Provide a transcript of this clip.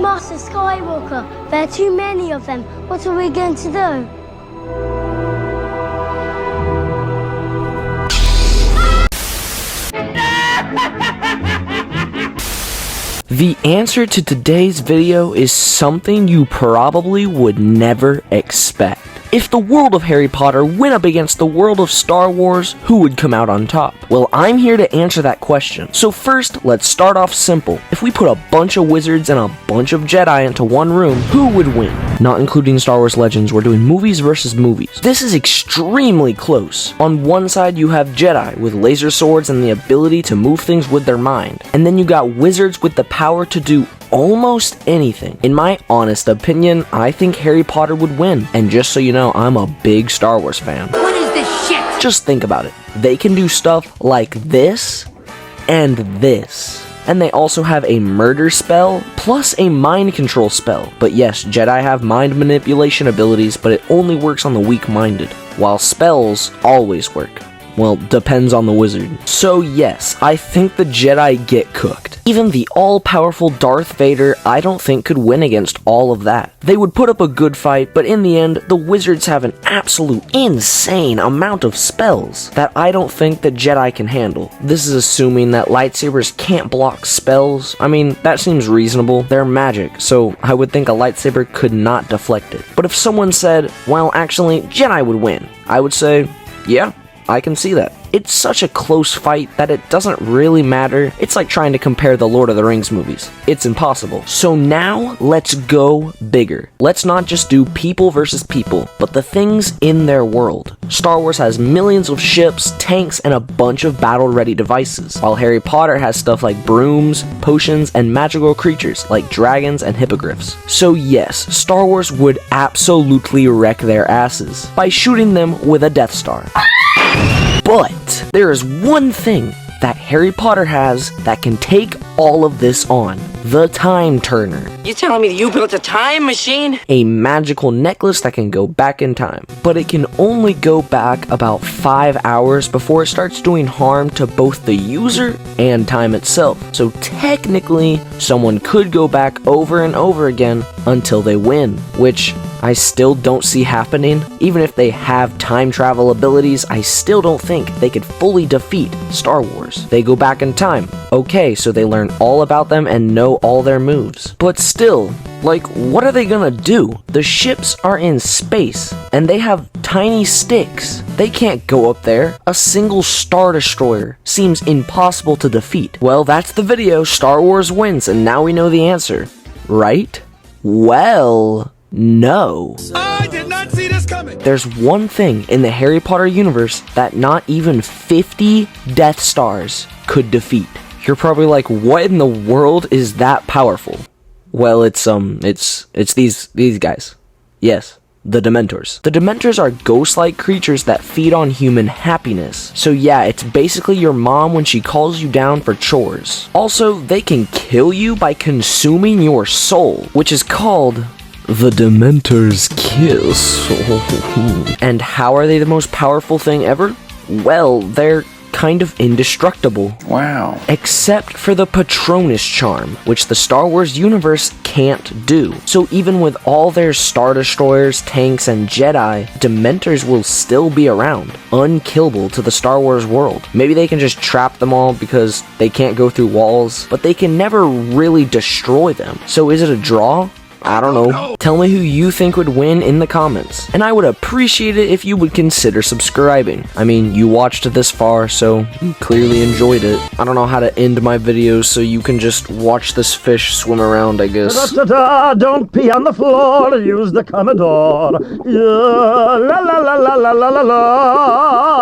Master Skywalker, there are too many of them. What are we going to do? The answer to today's video is something you probably would never expect. If the world of Harry Potter went up against the world of Star Wars, who would come out on top? Well, I'm here to answer that question. So first, let's start off simple. If we put a bunch of wizards and a bunch of Jedi into one room, who would win? Not including Star Wars Legends, we're doing movies versus movies. This is extremely close. On one side, you have Jedi with laser swords and the ability to move things with their mind. And then you got wizards with the power to do almost anything. In my honest opinion, I think Harry Potter would win. And just so you know, I'm a big Star Wars fan. What is this shit? Just think about it. They can do stuff like this and this. And they also have a murder spell plus a mind control spell. But yes, Jedi have mind manipulation abilities, but it only works on the weak-minded, while spells always work. Well, depends on the wizard. So yes, I think the Jedi get cooked. Even the all-powerful Darth Vader, I don't think could win against all of that. They would put up a good fight, but in the end, the wizards have an absolute insane amount of spells that I don't think the Jedi can handle. This is assuming that lightsabers can't block spells. I mean, that seems reasonable. They're magic, so I would think a lightsaber could not deflect it. But if someone said, well, actually, Jedi would win, I would say, yeah, I can see that. It's such a close fight that it doesn't really matter. It's like trying to compare the Lord of the Rings movies. It's impossible. So now, let's go bigger. Let's not just do people versus people, but the things in their world. Star Wars has millions of ships, tanks, and a bunch of battle-ready devices, while Harry Potter has stuff like brooms, potions, and magical creatures like dragons and hippogriffs. So yes, Star Wars would absolutely wreck their asses by shooting them with a Death Star. But there is one thing that Harry Potter has that can take all of this on. The Time Turner. You telling me that you built a time machine? A magical necklace that can go back in time. But it can only go back about 5 hours before it starts doing harm to both the user and time itself. So technically, someone could go back over and over again until they win, which I still don't see happening. Even if they have time travel abilities, I still don't think they could fully defeat Star Wars. They go back in time. Okay, so they learn all about them and know all their moves. But still, like, what are they gonna do? The ships are in space, and they have tiny sticks. They can't go up there. A single Star Destroyer seems impossible to defeat. Well, that's the video. Star Wars wins, and now we know the answer. Right? Well, no. I did not see this coming. There's one thing in the Harry Potter universe that not even 50 Death Stars could defeat. You're probably like, what in the world is that powerful? Well, it's these guys. Yes, the Dementors. The Dementors are ghost-like creatures that feed on human happiness. So yeah, it's basically your mom when she calls you down for chores. Also, they can kill you by consuming your soul, which is called the Dementor's Kiss. And how are they the most powerful thing ever? Well, they're kind of indestructible. Wow. Except for the Patronus charm, which the Star Wars universe can't do. So even with all their Star Destroyers, tanks, and Jedi, Dementors will still be around, unkillable to the Star Wars world. Maybe they can just trap them all because they can't go through walls, but they can never really destroy them. So is it a draw? I don't know. Tell me who you think would win in the comments. And I would appreciate it if you would consider subscribing. I mean, you watched this far, so you clearly enjoyed it. I don't know how to end my videos, so you can just watch this fish swim around, I guess. Don't pee on the floor, use the Commodore. Yeah, la la la la la la la la.